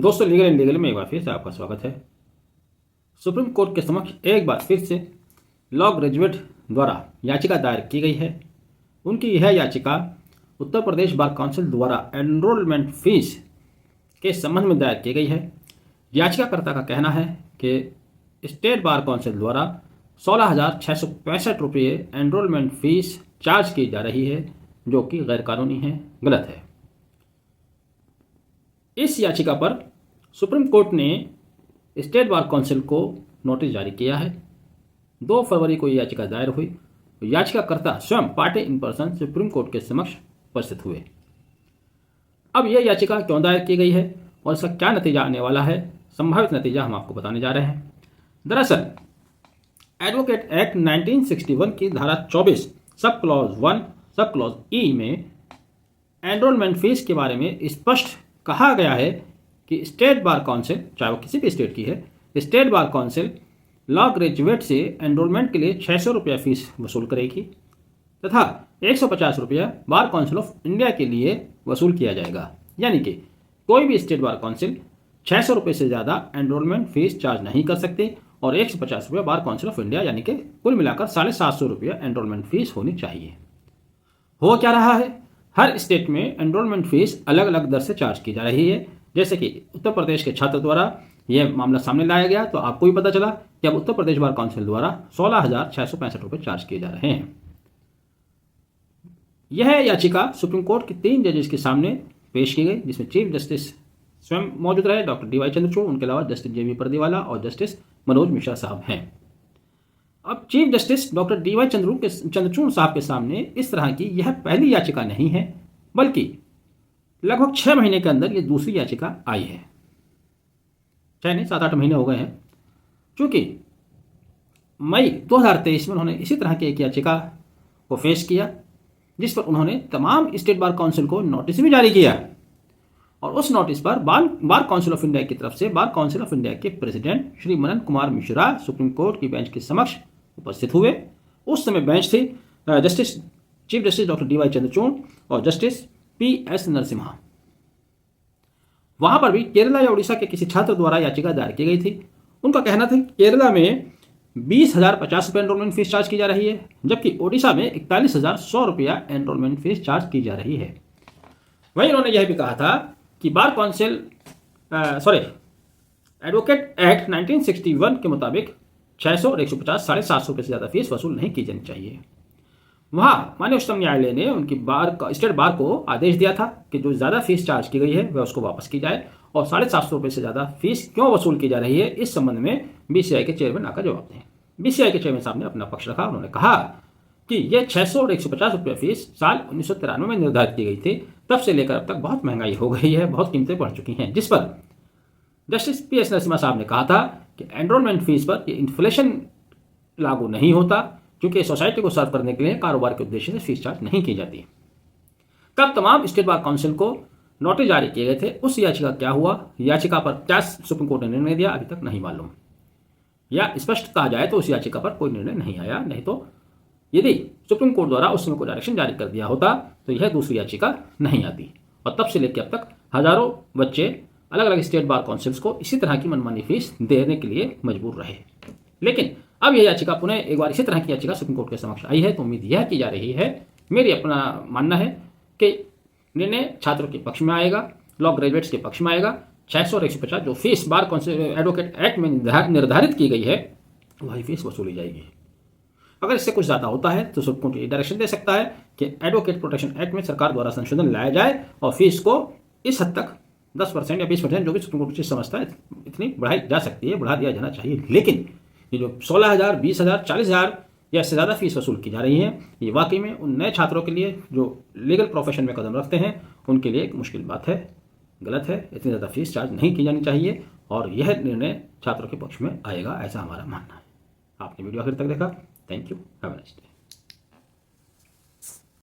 दोस्तों, legal and legal में एक बार फिर से आपका स्वागत है। सुप्रीम कोर्ट के समक्ष एक बार फिर से लॉ ग्रेजुएट द्वारा याचिका दायर की गई है। उनकी यह याचिका उत्तर प्रदेश बार काउंसिल द्वारा एनरोलमेंट फीस के संबंध में दायर की गई है। याचिकाकर्ता का कहना है कि स्टेट बार काउंसिल द्वारा 16,665 रुपये एनरोलमेंट फीस चार्ज की जा रही है, जो कि गैरकानूनी है, गलत है। इस याचिका पर सुप्रीम कोर्ट ने स्टेट बार काउंसिल को नोटिस जारी किया है। 2 फरवरी को यह याचिका दायर हुई। याचिकाकर्ता स्वयं party in person supreme court के समक्ष उपस्थित हुए। अब यह याचिका क्यों दायर की गई है और इसका क्या नतीजा आने वाला है, संभावित नतीजा हम आपको बताने जा रहे हैं। दरअसल एडवोकेट एक्ट 1961 की धारा 24 सब क्लॉज 1 सब क्लॉज ई में एनरोलमेंट फीस के बारे में स्पष्ट कहा गया है कि स्टेट बार काउंसिल, चाहे वो किसी भी स्टेट की है, state bar council law graduate से एनरोलमेंट के लिए 600 रुपया फीस वसूल करेगी तथा 150 रुपया बार काउंसिल ऑफ इंडिया के लिए वसूल किया जाएगा। यानी कि कोई भी स्टेट बार काउंसिल 600 रुपये से ज़्यादा एनरोलमेंट फीस चार्ज नहीं कर सकती और 150 रुपया बार काउंसिल ऑफ इंडिया, यानी कि कुल मिलाकर 750 रुपया एनरोलमेंट फीस होनी चाहिए। हो क्या रहा है, हर स्टेट में एनरोलमेंट फीस अलग अलग दर से चार्ज की जा रही है। जैसे कि उत्तर प्रदेश के छात्र द्वारा यह मामला सामने लाया गया तो आपको भी पता चला कि अब उत्तर प्रदेश बार काउंसिल द्वारा 16,665 रुपये चार्ज किए जा रहे हैं। यह याचिका सुप्रीम कोर्ट के 3 जजेस के सामने पेश की गई, जिसमें चीफ जस्टिस स्वयं मौजूद रहे, डॉक्टर DY चंद्रचूड़, उनके अलावा जस्टिस JB पर्दीवाला और जस्टिस मनोज मिश्रा साहब हैं। अब chief justice doctor DY Chandrachud साहब के सामने इस तरह की यह पहली याचिका नहीं है, बल्कि लगभग 6 महीने के अंदर ये दूसरी याचिका आई है। 6 नहीं 7-8 महीने हो गए हैं, क्योंकि मई 2023 में उन्होंने इसी तरह की एक याचिका को पेश किया, जिस पर उन्होंने तमाम स्टेट बार काउंसिल को नोटिस भी जारी किया और उस नोटिस पर बार काउंसिल ऑफ इंडिया की तरफ से बार काउंसिल ऑफ इंडिया के president Shri Manan Kumar Mishra supreme court की बेंच के समक्ष उपस्थित हुए। उस समय बेंच थी chief justice doctor DY Chandrachud और जस्टिस PS नरसिम्हा। वहां पर भी केरला या उड़ीसा के किसी छात्र द्वारा याचिका दायर की गई थी। उनका कहना था कि केरला में 20,050 रुपये एनरोलमेंट फीस चार्ज की जा रही है, जबकि ओडिशा में 41,100 रुपया एनरोलमेंट फीस चार्ज की जा रही है। वहीं उन्होंने यह भी कहा था कि बार काउंसिल एडवोकेट एक्ट 1961 के मुताबिक 600 और 150 750 रुपये से ज़्यादा फीस वसूल नहीं की जानी चाहिए। वहाँ माननीय उच्चतम न्यायालय ने उनकी स्टेट बार को आदेश दिया था कि जो ज़्यादा फीस चार्ज की गई है वह उसको वापस की जाए और 750 रुपये से ज़्यादा फीस क्यों वसूल की जा रही है, इस संबंध में BCI के चेयरमैन आकर जवाब दें। BCI के चेयरमैन साहब ने अपना पक्ष रखा। उन्होंने कहा कि यह 600 और 150 रुपये फीस साल 1993 में निर्धारित की गई थी, तब से लेकर अब तक बहुत महंगाई हो गई है, बहुत कीमतें बढ़ चुकी हैं, जिस पर जस्टिस PS नरसिम्हा साहब ने कहा था कि एनरोलमेंट फीस पर ये इन्फ्लेशन लागू नहीं होता, क्योंकि सोसाइटी को सर्व करने के लिए कारोबार के उद्देश्य से फीस चार्ज नहीं की जाती। तब तमाम स्टेट बार काउंसिल को नोटिस जारी किए गए थे। उस याचिका क्या हुआ, याचिका पर क्या सुप्रीम कोर्ट ने निर्णय दिया, अभी तक नहीं मालूम, या स्पष्ट कहा जाए तो उस याचिका पर कोई निर्णय नहीं आया। नहीं तो यदि सुप्रीम कोर्ट द्वारा उस समय को डायरेक्शन जारी कर दिया होता तो यह दूसरी याचिका नहीं आती और तब से लेकर अब तक हजारों बच्चे अलग अलग स्टेट बार काउंसिल्स को इसी तरह की मनमानी फीस देने के लिए मजबूर रहे। लेकिन अब यह याचिका पुनः एक बार इसी तरह की याचिका सुप्रीम कोर्ट के समक्ष आई है, तो उम्मीद यह की जा रही है, मेरी अपना मानना है कि निर्णय छात्रों के पक्ष में आएगा, लॉ ग्रेजुएट्स के पक्ष में आएगा। 600 और 150 जो fees bar council advocate act में निर्धारित की गई है वही फीस वसूली जाएगी। अगर इससे कुछ ज़्यादा होता है तो सुप्रीम कोर्ट डायरेक्शन दे सकता है कि एडवोकेट प्रोटेक्शन एक्ट में सरकार द्वारा संशोधन लाया जाए और फीस को इस हद तक 10% या 20%, जो भी सुप्रीम कोर्ट समझता है, इतनी बढ़ाई जा सकती है, बढ़ा दिया जाना चाहिए। लेकिन ये जो 16,000, 20,000, 40,000 या इससे ज़्यादा फीस वसूल की जा रही है, ये वाकई में उन नए छात्रों के लिए जो लीगल प्रोफेशन में कदम रखते हैं उनके लिए एक मुश्किल बात है, गलत है। इतनी ज़्यादा फीस चार्ज नहीं की जानी चाहिए और यह निर्णय छात्रों के पक्ष में आएगा, ऐसा हमारा मानना है। आपने वीडियो आखिर तक देखा, thank you, have a nice day.